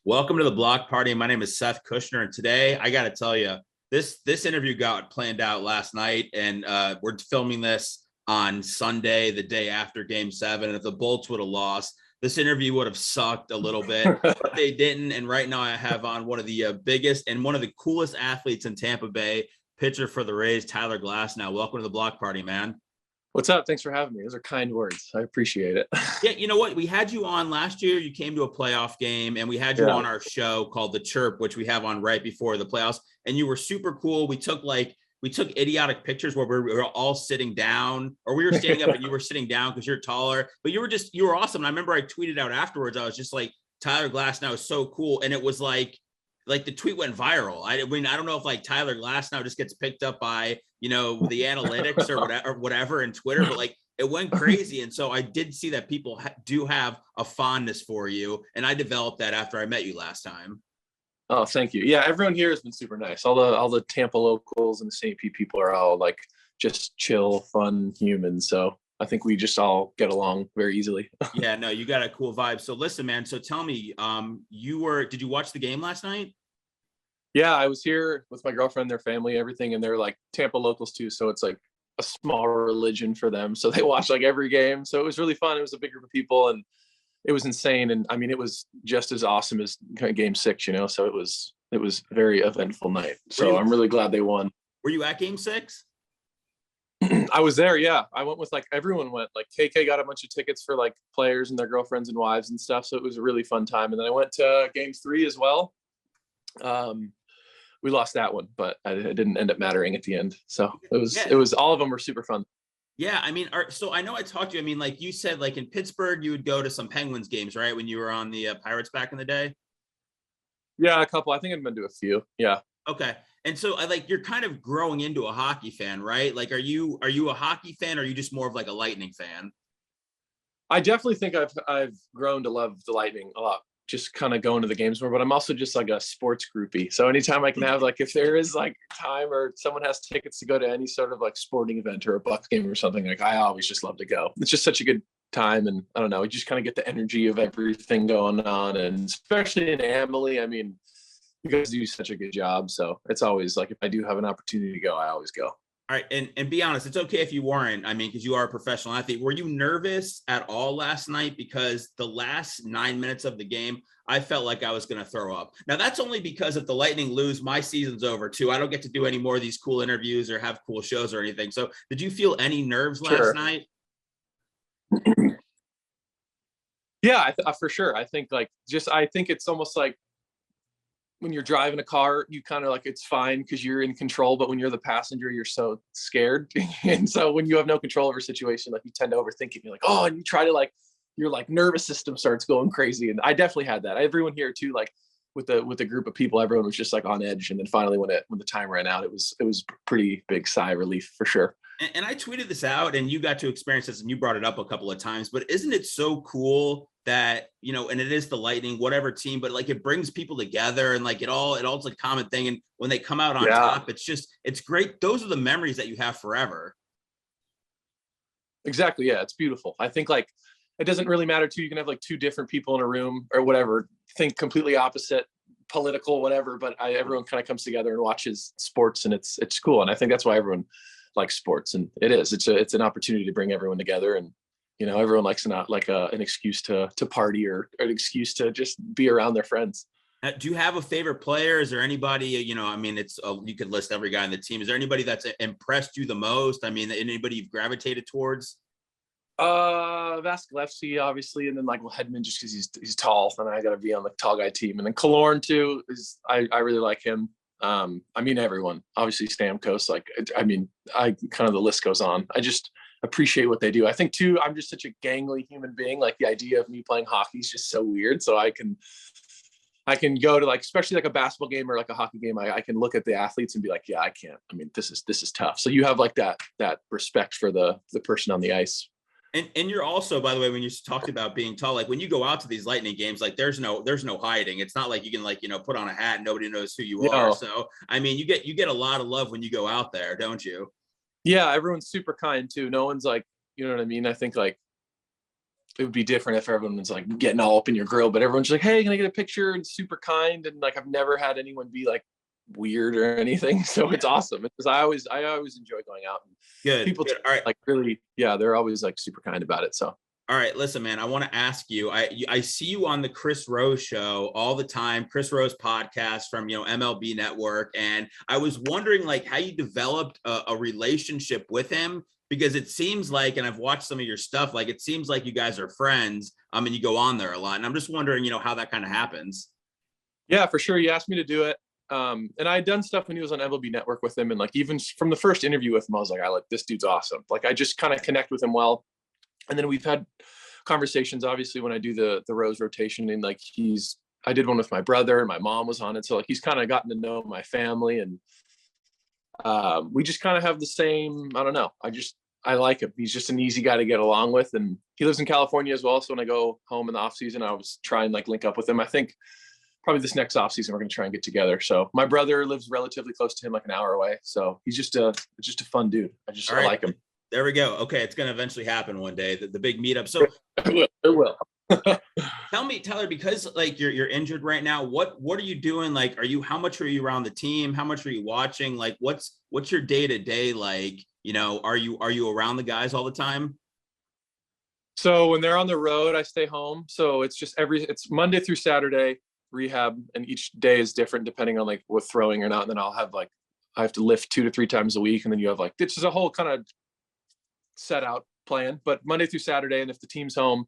Welcome to the Block Party. My name is Seth Kushner, and today I got to tell you, this interview got planned out last night, and we're filming this on Sunday, the day after Game 7. And if the Bolts would have lost, this interview would have sucked a little bit, but they didn't. And right now I have on one of the biggest and one of the coolest athletes in Tampa Bay, pitcher for the Rays, Tyler Glasnow. Welcome to the Block Party, man. What's up? Thanks for having me. Those are kind words. I appreciate it. Yeah, you know what? We had you on last year. You came to a playoff game, and we had you on our show called The Chirp, which we have on right before the playoffs. And you were super cool. We took idiotic pictures where we were all sitting down, or we were standing up and you were sitting down because you're taller. But you were awesome. And I remember I tweeted out afterwards. I was just like, Tyler Glasnow is so cool, and it was like the tweet went viral. I mean, I don't know if like Tyler Glasnow just gets picked up by the analytics or whatever in Twitter, but like it went crazy. And so I did see that people do have a fondness for you, and I developed that after I met you last time. Oh, thank you. Yeah, everyone here has been super nice. All the Tampa locals and the St. Pete people are all like just chill, fun humans. So I think we just all get along very easily. Yeah, no, you got a cool vibe. So listen, man. So tell me, did you watch the game last night? Yeah, I was here with my girlfriend, their family, everything, and they're like Tampa locals too. So it's like a small religion for them. So they watch like every game. So it was really fun. It was a big group of people, and it was insane. And I mean, it was just as awesome as Game 6, So it was a very eventful night. So I'm really glad they won. Were you at Game 6? I was there. Yeah. I went with everyone went. Like KK got a bunch of tickets for like players and their girlfriends and wives and stuff. So it was a really fun time. And then I went to Game 3 as well. We lost that one, but it didn't end up mattering at the end. So it was all of them were super fun. Yeah, I mean, so I know I talked to you. I mean, like you said, like in Pittsburgh, you would go to some Penguins games, right? When you were on the Pirates back in the day. Yeah, a couple. I think I've been to a few. Yeah. Okay, and so you're kind of growing into a hockey fan, right? Like, are you a hockey fan, or are you just more of like a Lightning fan? I definitely think I've grown to love the Lightning a lot. Just kind of going to the games more, but I'm also just like a sports groupie. So anytime I can have if there is like time or someone has tickets to go to any sort of like sporting event or a Bucks game or something, like I always just love to go. It's just such a good time. And I don't know, you just kind of get the energy of everything going on. And especially in Emily, I mean, you guys do such a good job. So it's always like, if I do have an opportunity to go, I always go. All right. And be honest, it's okay if you weren't. I mean, because you are a professional athlete. Were you nervous at all last night? Because the last 9 minutes of the game, I felt like I was going to throw up. Now, that's only because if the Lightning lose, my season's over too. I don't get to do any more of these cool interviews or have cool shows or anything. So did you feel any nerves last night? Yeah, for sure. I think I think it's almost like when you're driving a car, you kind of like, it's fine because you're in control, but when you're the passenger, you're so scared. And so when you have no control over a situation, like you tend to overthink it. You're like, oh, and you try to your nervous system starts going crazy. And I definitely had that. Everyone here too, like with the group of people, everyone was just like on edge. And then finally when the time ran out, it was pretty big sigh of relief for sure. And I tweeted this out, and you got to experience this, and you brought it up a couple of times, but isn't it so cool that, and it is the Lightning, whatever team, but like it brings people together, and like it all's a common thing. And when they come out on top, it's great. Those are the memories that you have forever. Exactly. Yeah. It's beautiful. I think it doesn't really matter too. You can have two different people in a room or whatever, think completely opposite, political, whatever, but everyone kind of comes together and watches sports, and it's cool. And I think that's why everyone likes sports, and it's an opportunity to bring everyone together. And everyone likes an excuse to party or an excuse to just be around their friends. Do you have a favorite player? Is there anybody, I mean, you could list every guy on the team. Is there anybody that's impressed you the most? I mean, anybody you've gravitated towards? Vasilevsky, obviously, and then Hedman, just because he's tall, and I got to be on the tall guy team. And then Killorn too I really like him. I mean, everyone, obviously Stamkos, the list goes on. I just appreciate what they do. I think too, I'm just such a gangly human being. Like the idea of me playing hockey is just so weird. So I can go to especially a basketball game or a hockey game. I can look at the athletes and be like, yeah, I can't. I mean, this is tough. So you have that respect for the person on the ice. And you're also, by the way, when you talked about being tall, when you go out to these Lightning games, there's no hiding. It's not like you can put on a hat and nobody knows who you are. So I mean, you get a lot of love when you go out there, don't you? Yeah, everyone's super kind too. No one's you know what I mean? I think it would be different if everyone was like getting all up in your grill, but everyone's like, hey, can I get a picture? And super kind. And like, I've never had anyone be like weird or anything. So it's awesome because I always enjoy going out and Good. people Good. All right. like really, yeah, they're always like super kind about it. So. All right, listen, man, I want to ask you, I see you on the Chris Rose show all the time, Chris Rose podcast from, MLB Network. And I was wondering like how you developed a relationship with him, because it seems like, and I've watched some of your stuff, like it seems like you guys are friends, and you go on there a lot. And I'm just wondering, how that kind of happens. Yeah, for sure. You asked me to do it. And I had done stuff when he was on MLB Network with him. And like, even from the first interview with him, I was like, this dude's awesome. Like, I just kind of connect with him well. And then we've had conversations, obviously, when I do the Rose rotation, and like I did one with my brother and my mom was on it. So like, he's kind of gotten to know my family, and we just kind of have the same, I don't know. I like him. He's just an easy guy to get along with. And he lives in California as well. So when I go home in the off season, I was trying like link up with him. I think probably this next off season, we're going to try and get together. So my brother lives relatively close to him, like an hour away. So he's just a fun dude. I like him. There we go. Okay, it's going to eventually happen one day, the big meetup. So it will. Tell me, Tyler, because like you're injured right now, what are you doing? Like, how much are you around the team? How much are you watching? Like, what's your day to day like? Are you around the guys all the time? So when they're on the road, I stay home. So it's just it's Monday through Saturday rehab, and each day is different depending on like what throwing or not. And then I have to lift 2 to 3 times a week, and then you have like, it's just a whole kind of set out plan. But Monday through Saturday, and if the team's home,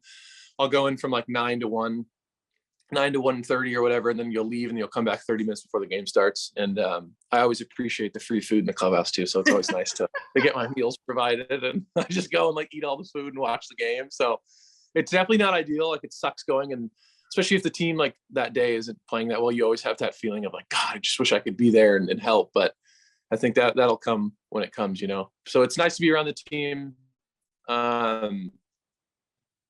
I'll go in from like 9 to 1:30 or whatever, and then you'll leave and you'll come back 30 minutes before the game starts. And I always appreciate the free food in the clubhouse too, so it's always nice to get my meals provided, and I just go and like eat all the food and watch the game. So it's definitely not ideal. Like, it sucks going, and especially if the team like that day isn't playing that well, you always have that feeling of like, God, I just wish I could be there and help. But I think that'll come when it comes, so it's nice to be around the team.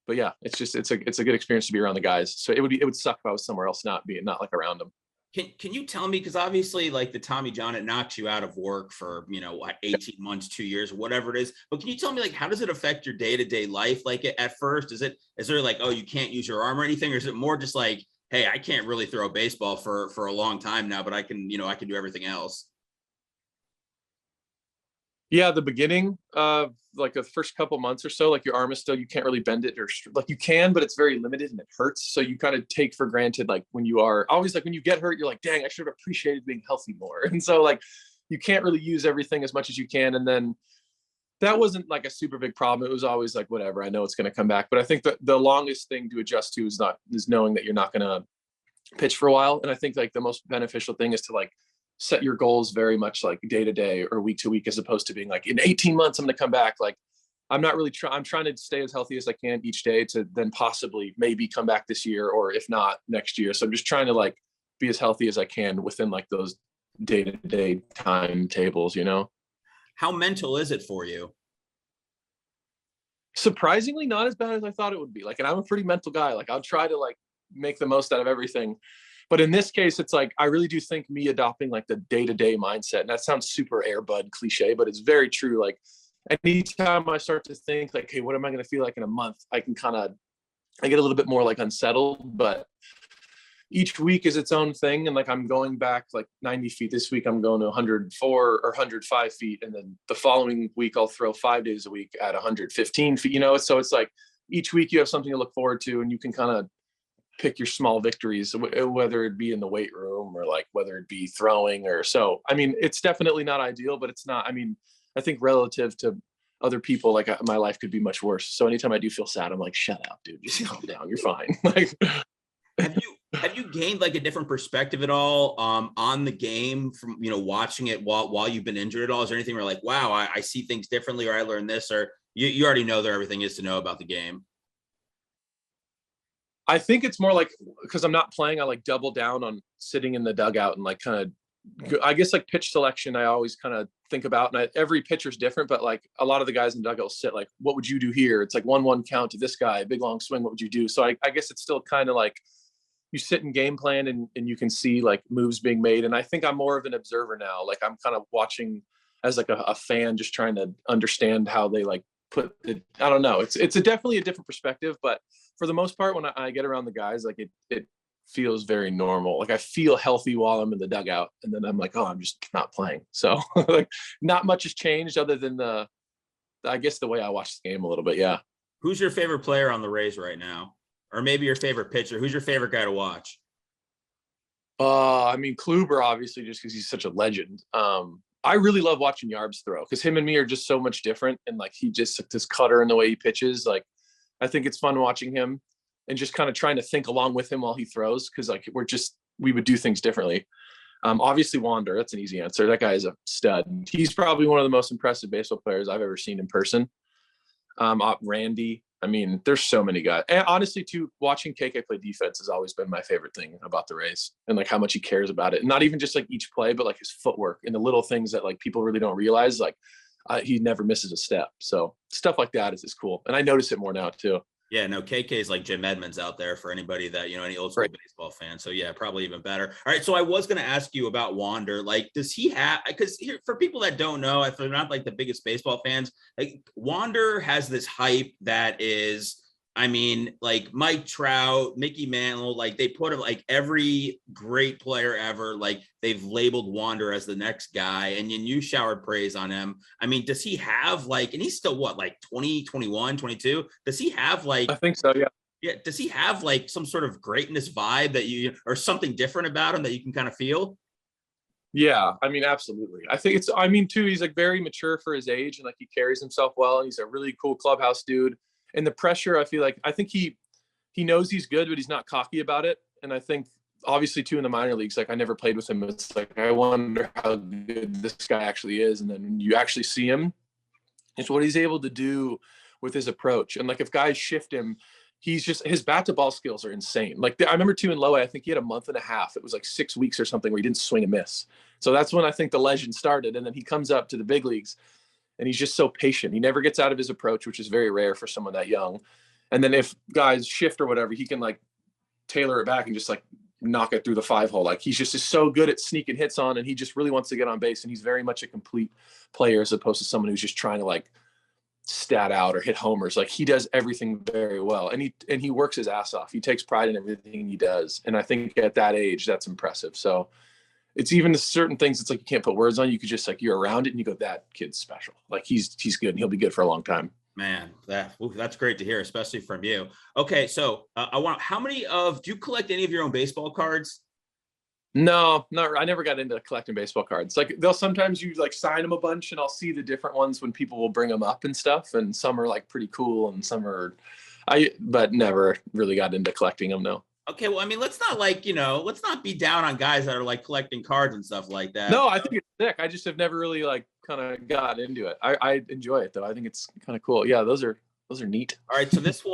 But yeah, it's a good experience to be around the guys. So it would suck if I was somewhere else, not like around them. Can you tell me, because obviously like the Tommy John, it knocks you out of work for 18 months, 2 years, whatever it is, but can you tell me like how does it affect your day-to-day life? Like at first, is there like, oh, you can't use your arm or anything, or is it more just like, hey, I can't really throw a baseball for a long time now, but I can do everything else? Yeah, the beginning of like the first couple months or so, like your arm is still, you can't really bend it, or like you can, but it's very limited and it hurts. So you kind of take for granted, like when you are always like, when you get hurt, you're like, dang, I should have appreciated being healthy more. And so like, you can't really use everything as much as you can. And then that wasn't like a super big problem. It was always like, whatever, I know it's going to come back. But I think that the longest thing to adjust to is knowing that you're not going to pitch for a while. And I think like the most beneficial thing is to like set your goals very much like day to day or week to week, as opposed to being like, in 18 months, I'm going to come back. Like, I'm not really I'm trying to stay as healthy as I can each day to then possibly maybe come back this year, or if not next year. So I'm just trying to like be as healthy as I can within like those day-to-day timetables, How mental is it for you? Surprisingly not as bad as I thought it would be. Like, and I'm a pretty mental guy. Like, I'll try to like make the most out of everything. But in this case, it's like, I really do think me adopting like the day-to-day mindset, and that sounds super airbud cliche, but it's very true. Like, anytime I start to think like, hey, what am I going to feel like in a month? I get a little bit more like unsettled, but each week is its own thing. And like, I'm going back like 90 feet this week, I'm going to 104 or 105 feet. And then the following week, I'll throw 5 days a week at 115 feet, so it's like each week you have something to look forward to, and you can kind of pick your small victories, whether it be in the weight room or like whether it be throwing or so. I mean, it's definitely not ideal, but it's not, I think relative to other people, like my life could be much worse. So anytime I do feel sad, I'm like, shut up, dude, just calm down. You're fine. Like, have you gained like a different perspective at all on the game from, watching it while you've been injured at all? Is there anything where like, wow, I see things differently, or I learned this, or you already know there everything is to know about the game? I think it's more like, because I'm not playing, I like double down on sitting in the dugout and like kind of, I guess like pitch selection, I always kind of think about, and every pitcher's different, but like a lot of the guys in the dugout will sit like, what would you do here? It's like 1-1 count to this guy, big long swing, what would you do? So I guess it's still kind of like you sit in game plan and you can see like moves being made. And I think I'm more of an observer now. Like, I'm kind of watching as like a fan, just trying to understand how they like I don't know. It's definitely a different perspective, but for the most part, when I get around the guys, like it feels very normal. Like I feel healthy while I'm in the dugout, and then I'm like, oh, I'm just not playing. So like not much has changed other than I guess the way I watch the game a little bit. Yeah. Who's your favorite player on the Rays right now? Or maybe your favorite pitcher? Who's your favorite guy to watch? I mean, Kluber, obviously, just because he's such a legend. I really love watching Yarbs throw because him and me are just so much different. And like, he just like this cutter in the way he pitches. Like, I think it's fun watching him and just kind of trying to think along with him while he throws. Cause like, we would do things differently. Obviously Wander, that's an easy answer. That guy is a stud. He's probably one of the most impressive baseball players I've ever seen in person. Randy. I mean, there's so many guys. And honestly, too, watching KK play defense has always been my favorite thing about the Rays, and like how much he cares about it. And not even just like each play, but like his footwork and the little things that like people really don't realize. Like he never misses a step. So stuff like that is cool. And I notice it more now too. Yeah, no, KK is like Jim Edmonds out there for anybody that, any old school baseball fan. So yeah, probably even better. All right. So I was going to ask you about Wander. Like, does he have, because here, for people that don't know, if they're not like the biggest baseball fans, like Wander has this hype that is, I mean, like Mike Trout, Mickey Mantle, like they put him, like every great player ever, like they've labeled Wander as the next guy, and you showered praise on him. I mean, does he have like, and he's still what, like 20, 21, 22? Does he have like, I think so, yeah. Yeah. Does he have like some sort of greatness vibe that or something different about him that you can kind of feel? Yeah, I mean, absolutely. I think too, he's like very mature for his age, and like he carries himself well, and he's a really cool clubhouse dude. And the pressure, I think he knows he's good, but he's not cocky about it. And I think obviously too in the minor leagues, like I never played with him. It's like, I wonder how good this guy actually is. And then when you actually see him, it's what he's able to do with his approach. And like, if guys shift him, his bat to ball skills are insane. Like I remember too in low A, I think he had a month and a half. It was like 6 weeks or something where he didn't swing a miss. So that's when I think the legend started. And then he comes up to the big leagues, and he's just so patient. He never gets out of his approach, which is very rare for someone that young. And then if guys shift or whatever, he can like tailor it back and just like knock it through the 5-hole. Like he's just so good at sneaking hits on, and he just really wants to get on base. And he's very much a complete player as opposed to someone who's just trying to like stat out or hit homers. Like he does everything very well. And he works his ass off. He takes pride in everything he does. And I think at that age, that's impressive. So it's even certain things it's like you can't put words on. You could just like, you're around it and you go, that kid's special. Like he's good and he'll be good for a long time. Man, that's great to hear, especially from you. Okay, so do you collect any of your own baseball cards? No, I never got into collecting baseball cards. Like they'll sometimes you like sign them a bunch, and I'll see the different ones when people will bring them up and stuff. And some are like pretty cool, and some are, but never really got into collecting them. No. Okay, well, I mean, let's not be down on guys that are like collecting cards and stuff like that. No, I think it's sick. I just have never really like kind of got into it. I enjoy it though. I think it's kind of cool. Yeah, those are neat. All right, so this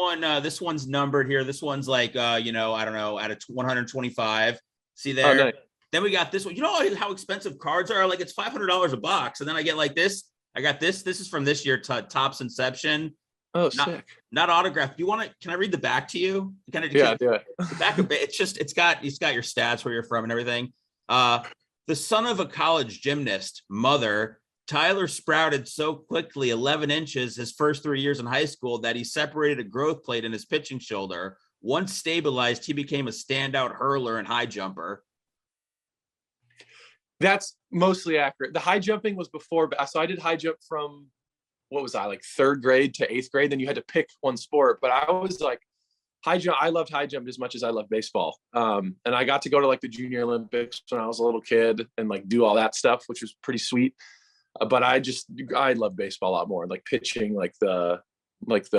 one's numbered here. This one's like I don't know, out of 125. See there? Oh, nice. Then we got this one. You know how expensive cards are? Like it's $500 a box, and then I get like this. I got this. This is from this year, Topps Inception. Oh, sick. Not autographed. You want to? Can I read the back to you? Do it. The back of it. It's got your stats, where you're from, and everything. The son of a college gymnast, mother, Tyler sprouted so quickly, 11 inches, his first 3 years in high school, that he separated a growth plate in his pitching shoulder. Once stabilized, he became a standout hurler and high jumper. That's mostly accurate. The high jumping was before, so I did high jump from, what was I, like 3rd grade to 8th grade? Then you had to pick one sport, but I was like, high jump. I loved high jump as much as I loved baseball. And I got to go to like the Junior Olympics when I was a little kid and like do all that stuff, which was pretty sweet. But I love baseball a lot more. Like pitching, like the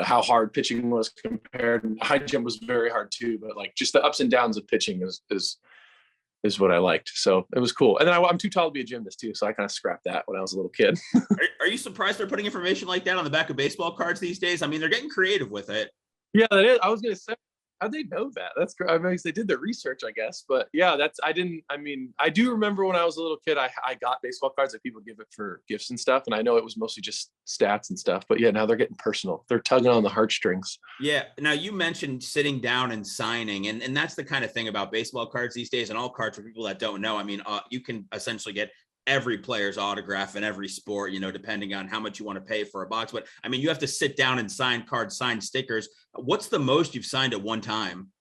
how hard pitching was compared. High jump was very hard too, but like just the ups and downs of pitching is what I liked. So it was cool. And then I'm too tall to be a gymnast too, so I kind of scrapped that when I was a little kid. Are you surprised they're putting information like that on the back of baseball cards these days? I mean, they're getting creative with it. Yeah, that is. I was gonna say, how'd they know that? That's great. I mean, they did their research, I guess. But yeah, I do remember when I was a little kid, I got baseball cards that people give it for gifts and stuff. And I know it was mostly just stats and stuff. But yeah, now they're getting personal. They're tugging on the heartstrings. Yeah. Now you mentioned sitting down and signing, and that's the kind of thing about baseball cards these days, and all cards for people that don't know. I mean, you can essentially get every player's autograph in every sport, you know, depending on how much you want to pay for a box. But I mean, you have to sit down and sign cards, sign stickers. What's the most you've signed at one time?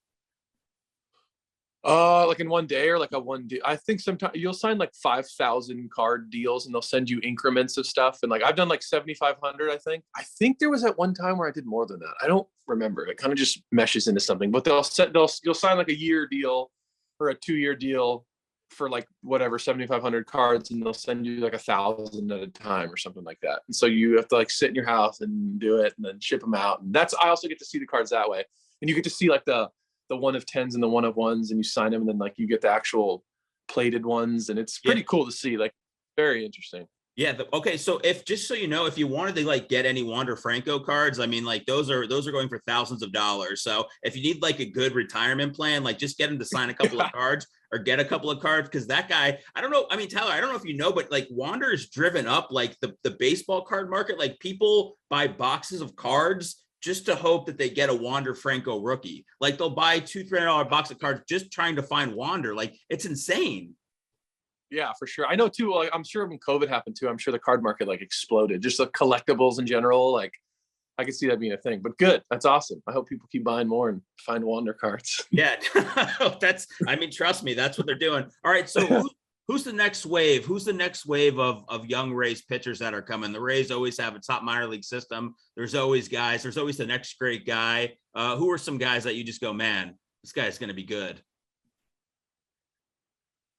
Like in one day or like a one day. I think sometimes you'll sign like 5,000 card deals and they'll send you increments of stuff. And like I've done like 7,500, I think. I think there was at one time where I did more than that. I don't remember. It kind of just meshes into something. But you'll sign like a year deal or a 2-year deal for like whatever 7,500 cards, and they'll send you like 1,000 at a time or something like that. And so you have to like sit in your house and do it and then ship them out. And I also get to see the cards that way. And you get to see like the 1 of 10s and the 1 of 1s, and you sign them, and then like you get the actual plated ones, and it's pretty cool to see. Like, very interesting. Yeah. Okay. So just so you know, if you wanted to like get any Wander Franco cards, I mean, like those are going for thousands of dollars. So if you need like a good retirement plan, like just get him to sign a couple of cards or get a couple of cards. Cause that guy, I don't know. I mean, Tyler, I don't know if you know, but like Wander is driven up like the baseball card market. Like people buy boxes of cards just to hope that they get a Wander Franco rookie. Like they'll buy $200-300 box of cards just trying to find Wander. Like it's insane. Yeah, for sure. I know too. Like, I'm sure when COVID happened too, I'm sure the card market like exploded. Just the collectibles in general. Like I could see that being a thing. But good. That's awesome. I hope people keep buying more and find Wander cards. Yeah, trust me, that's what they're doing. All right. So who's the next wave? Who's the next wave of young Rays pitchers that are coming? The Rays always have a top minor league system. There's always guys. There's always the next great guy. Who are some guys that you just go, man, this guy's going to be good?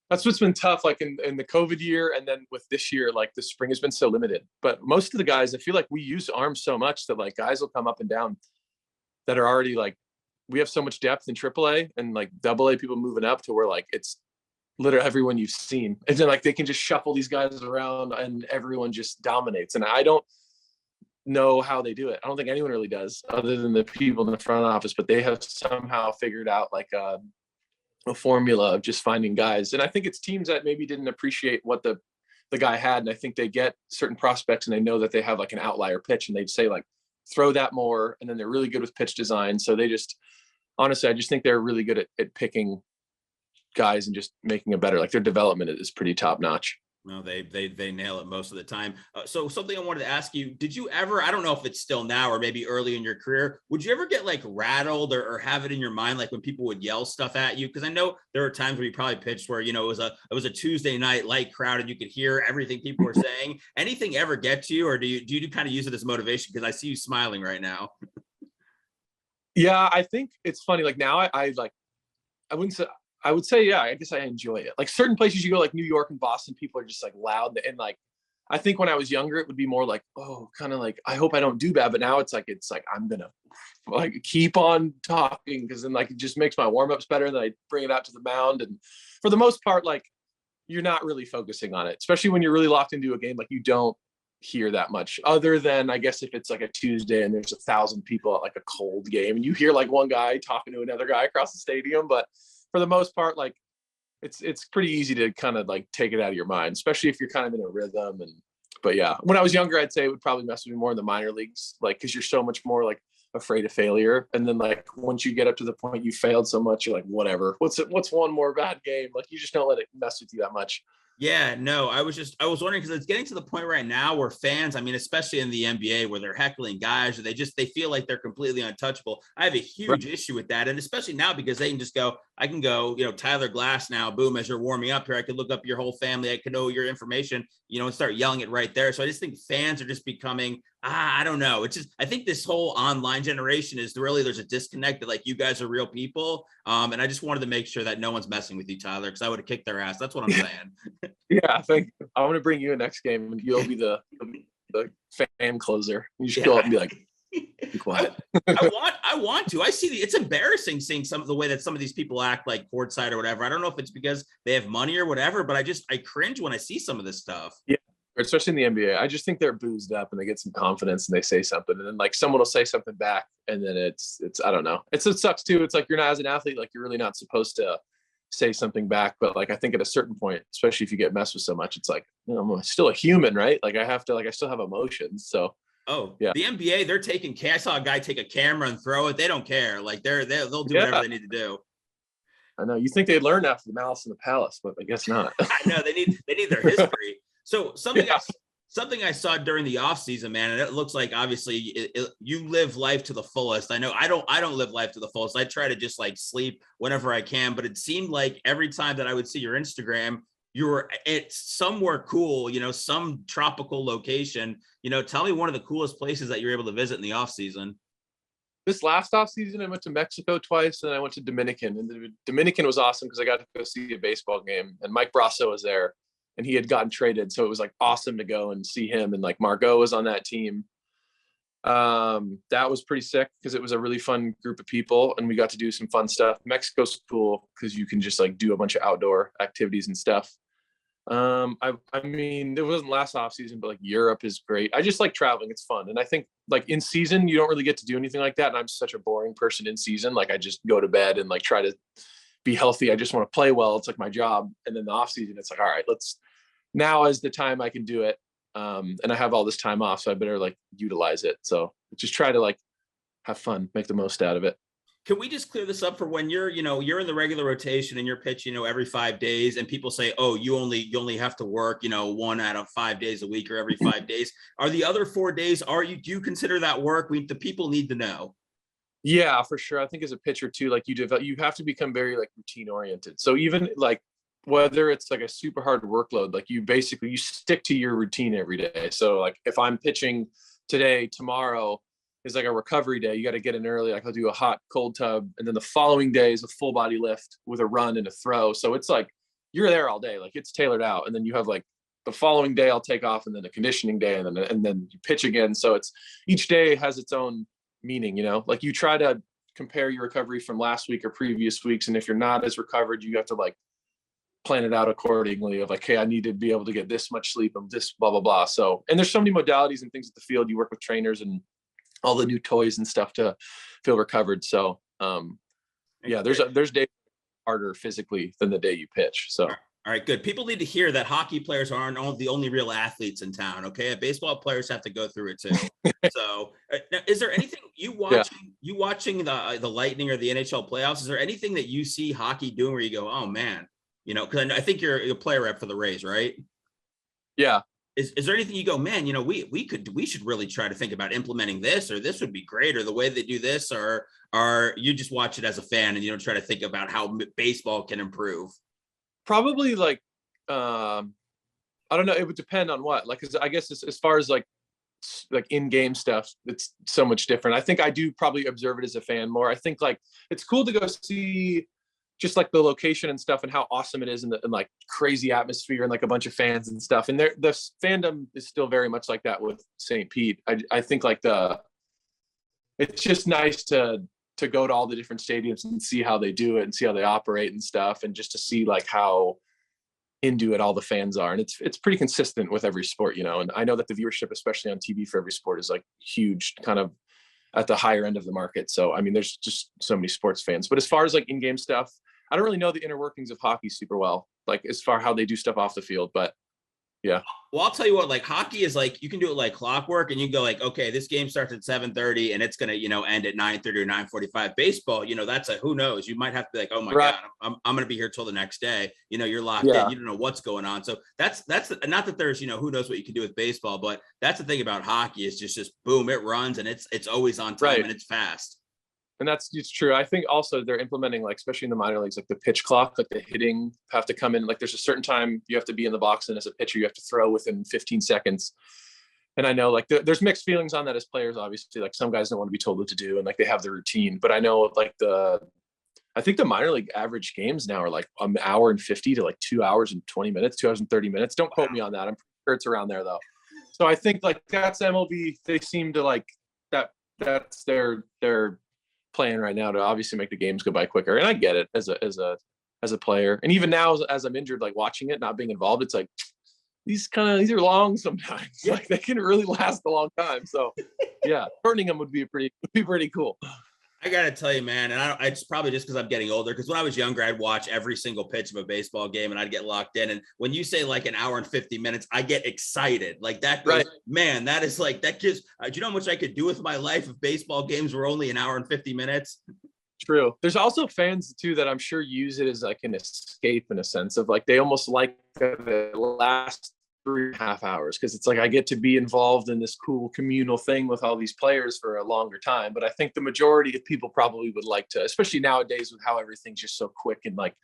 That's what's been tough, like in the COVID year, and then with this year, like the spring has been so limited. But most of the guys, I feel like we use arms so much that like guys will come up and down that are already like, we have so much depth in AAA and like AA people moving up to where like it's literally everyone you've seen. And then like they can just shuffle these guys around and everyone just dominates. And I don't know how they do it. I don't think anyone really does other than the people in the front office, but they have somehow figured out like a formula of just finding guys. And I think it's teams that maybe didn't appreciate what the guy had. And I think they get certain prospects and they know that they have like an outlier pitch and they'd say like, throw that more. And then they're really good with pitch design. So they just, honestly, I just think they're really good at picking guys and just making it better. Like their development is pretty top notch. No, they nail it most of the time. So something I wanted to ask you, did you ever, I don't know if it's still now or maybe early in your career, would you ever get like rattled or have it in your mind, like when people would yell stuff at you? Because I know there are times where you probably pitched where, you know, it was a Tuesday night, light crowd, and you could hear everything people were saying. Anything ever get to you, or do you kind of use it as motivation? Because I see you smiling right now. Yeah, I think it's funny. Like now I would say, yeah, I guess I enjoy it. Like certain places you go, like New York and Boston, people are just like loud. And like, I think when I was younger, it would be more like, oh, kind of like, I hope I don't do bad. But now it's like, I'm going to like keep on talking because then like, it just makes my warm-ups better. And then I bring it out to the mound. And for the most part, like you're not really focusing on it, especially when you're really locked into a game. Like you don't hear that much other than I guess if it's like a Tuesday and there's 1,000 people at like a cold game and you hear like one guy talking to another guy across the stadium. But for the most part, like it's pretty easy to kind of like take it out of your mind, especially if you're kind of in a rhythm. But yeah, when I was younger, I'd say it would probably mess with me more in the minor leagues, like because you're so much more like afraid of failure. And then like once you get up to the point you failed so much, you're like, whatever. What's one more bad game? Like you just don't let it mess with you that much. Yeah, no, I was wondering because it's getting to the point right now where fans, I mean, especially in the NBA where they're heckling guys or they feel like they're completely untouchable. I have a huge issue with that. And especially now because they can just go, I can go, you know, Tyler Glasnow, boom, as you're warming up here, I could look up your whole family. I could know your information, you know, and start yelling it right there. So I just think fans are just becoming, I don't know. It's just, I think this whole online generation is really, there's a disconnect that like you guys are real people. And I just wanted to make sure that no one's messing with you, Tyler, because I would have kicked their ass. That's what I'm saying. Yeah, thank you. I'm going to bring you in next game and you'll be the fan closer. You should go up and be like, be quiet. I want to. I see it's embarrassing seeing some of the way that some of these people act like courtside or whatever. I don't know if it's because they have money or whatever, but I cringe when I see some of this stuff. Yeah. Especially in the NBA. I just think they're boozed up and they get some confidence and they say something and then like someone will say something back and then it's I don't know. It sucks too. It's like you're not as an athlete, like you're really not supposed to say something back. But like I think at a certain point, especially if you get messed with so much, it's like, you know, I'm still a human, right? Like I still have emotions. So yeah. The NBA, they're taking I saw a guy take a camera and throw it. They don't care. Like they'll do whatever they need to do. I know you think they'd learn after the Malice in the Palace, but I guess not. I know they need their history. So something I saw during the off season, man, and it looks like obviously you live life to the fullest. I know I don't live life to the fullest. I try to just like sleep whenever I can, but it seemed like every time that I would see your Instagram, you were at somewhere cool, some tropical location. Tell me one of the coolest places that you're able to visit in the off season. This last off season, I went to Mexico twice, and I went to Dominican. And the Dominican was awesome because I got to go see a baseball game, and Mike Brasso was there, and he had gotten traded, so it was like awesome to go and see him. And like Margot was on that team. That was pretty sick because it was a really fun group of people, and we got to do some fun stuff. Mexico's cool because you can just like do a bunch of outdoor activities and stuff. I mean, it wasn't last off season, but like Europe is great. I just like traveling. It's fun. And I think like in season, you don't really get to do anything like that. And I'm such a boring person in season. Like I just go to bed and like try to be healthy. I just want to play well. It's like my job. And then the off season, it's like, all right, now is the time I can do it. And I have all this time off, so I better like utilize it. So just try to like have fun, make the most out of it. Can we just clear this up for when you're in the regular rotation and you're pitching, every 5 days, and people say, oh, you only have to work, 1 out of 5 days a week or every 5 days. Are the other 4 days, do you consider that work? The people need to know. Yeah, for sure. I think as a pitcher too, like you have to become very like routine oriented. So even like whether it's like a super hard workload, like you stick to your routine every day. So like if I'm pitching today, tomorrow is like a recovery day. You got to get in early. Like I'll do a hot cold tub, and then the following day is a full body lift with a run and a throw. So it's like you're there all day. Like it's tailored out, and then you have like the following day I'll take off, and then a conditioning day, and then you pitch again. So it's each day has its own meaning. Like you try to compare your recovery from last week or previous weeks, and if you're not as recovered, you have to like plan it out accordingly of like, hey, I need to be able to get this much sleep and this blah blah blah. So, and there's so many modalities and things at the field. You work with trainers and all the new toys and stuff to feel recovered. So yeah, there's days harder physically than the day you pitch. So all right, good. People need to hear that hockey players aren't the only real athletes in town. Okay, baseball players have to go through it too. So now, is there anything you watching the Lightning or the NHL playoffs? Is there anything that you see hockey doing where you go, oh man, because I think you're a player rep for the Rays, right? Yeah. Is there anything you go, man, we should really try to think about implementing this, or this would be great, or the way they do this, or you just watch it as a fan and you don't try to think about how baseball can improve? Probably like, I don't know. It would depend on what, like, 'cause I guess as far as like in-game stuff, it's so much different. I think I do probably observe it as a fan more. I think like it's cool to go see just like the location and stuff and how awesome it is and like crazy atmosphere and like a bunch of fans and stuff. And the fandom is still very much like that with St. Pete. I think like it's just nice to go to all the different stadiums and see how they do it and see how they operate and stuff. And just to see like how into it all the fans are. And it's pretty consistent with every sport, and I know that the viewership, especially on TV for every sport, is like huge, kind of at the higher end of the market. So, I mean, there's just so many sports fans, but as far as like in-game stuff, I don't really know the inner workings of hockey super well, like as far how they do stuff off the field, but yeah. Well, I'll tell you what, like hockey is like, you can do it like clockwork and you can go like, okay, this game starts at 7:30 and it's going to, end at 9:30 or 9:45. Baseball, that's who knows? You might have to be like, oh my God, I'm going to be here till the next day. You're locked in, you don't know what's going on. So that's not that there's, who knows what you can do with baseball, but that's the thing about hockey is just boom, it runs and it's always on time and it's fast. And it's true. I think also they're implementing, like, especially in the minor leagues, like the pitch clock, like the hitting have to come in. Like there's a certain time you have to be in the box, and as a pitcher, you have to throw within 15 seconds. And I know like there's mixed feelings on that as players, obviously. Like some guys don't want to be told what to do, and like they have the routine. But I know like I think the minor league average games now are like an hour and 50 to like 2 hours and 20 minutes, 2 hours and 30 minutes. Don't quote me on that. I'm pretty sure it's around there though. So I think like that's MLB. They seem to like that's their plan right now to obviously make the games go by quicker. And I get it as a player. And even now as I'm injured, like watching it, not being involved, it's like these are long sometimes. Like they can really last a long time. So yeah, shortening them would be pretty cool. I got to tell you, man, and it's probably just because I'm getting older, because when I was younger, I'd watch every single pitch of a baseball game and I'd get locked in. And when you say like an hour and 50 minutes, I get excited. Like that goes, man, that is like, that gives, do you know how much I could do with my life if baseball games were only an hour and 50 minutes? True. There's also fans too that I'm sure use it as like an escape in a sense of like, they almost like the last 3.5 hours, because it's like I get to be involved in this cool communal thing with all these players for a longer time. But I think the majority of people probably would like to, especially nowadays with how everything's just so quick and like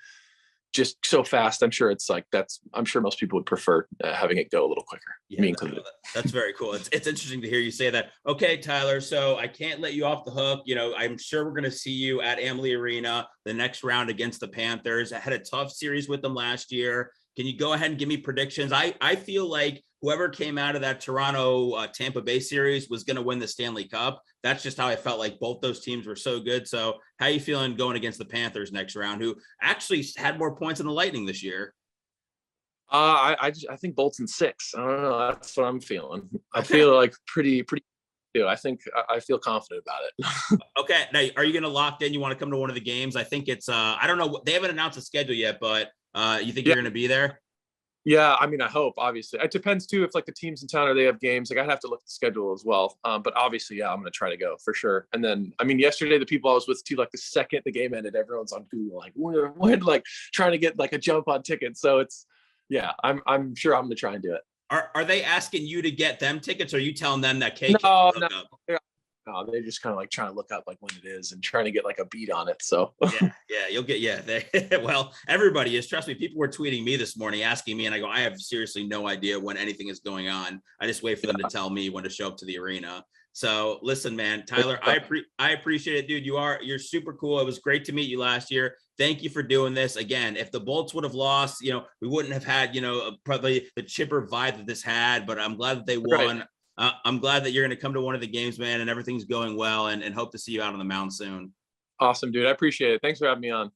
just so fast. I'm sure it's like I'm sure most people would prefer having it go a little quicker. Yeah, me included. That's very cool. It's interesting to hear you say that. Okay, Tyler. So I can't let you off the hook. You know, I'm sure we're going to see you at Amalie Arena the next round against the Panthers. I had a tough series with them last year. Can you go ahead and give me predictions? I feel like whoever came out of that Toronto Tampa Bay series was going to win the Stanley Cup. That's just how I felt. Like both those teams were so good. So how you feeling going against the Panthers next round, who actually had more points than the Lightning this year? I think Bolt's in 6. I don't know. That's what I'm feeling. I feel like pretty. I think I feel confident about it. Okay. Now, are you going to lock in? You want to come to one of the games? I think it's, I don't know. They haven't announced a schedule yet, but you think you're going to be there? Yeah, I mean, I hope. Obviously, it depends too. If like the teams in town or they have games, like I'd have to look at the schedule as well. But obviously, yeah, I'm going to try to go for sure. And then, I mean, yesterday the people I was with too, like the second the game ended, everyone's on Google like, we're like trying to get like a jump on tickets. So it's, yeah, I'm sure I'm going to try and do it. Are they asking you to get them tickets, or are you telling them that No, they're just kind of like trying to look up like when it is and trying to get like a beat on it. So you'll get well, everybody is. Trust me, people were tweeting me this morning asking me, and I go, I have seriously no idea when anything is going on. I just wait for them to tell me when to show up to the arena. So listen, man, Tyler, I appreciate it, dude. You're super cool. It was great to meet you last year. Thank you for doing this again. If the Bolts would have lost, we wouldn't have had, probably the chipper vibe that this had, but I'm glad that they won. Right. I'm glad that you're going to come to one of the games, man, and everything's going well, and hope to see you out on the mound soon. Awesome, dude. I appreciate it. Thanks for having me on.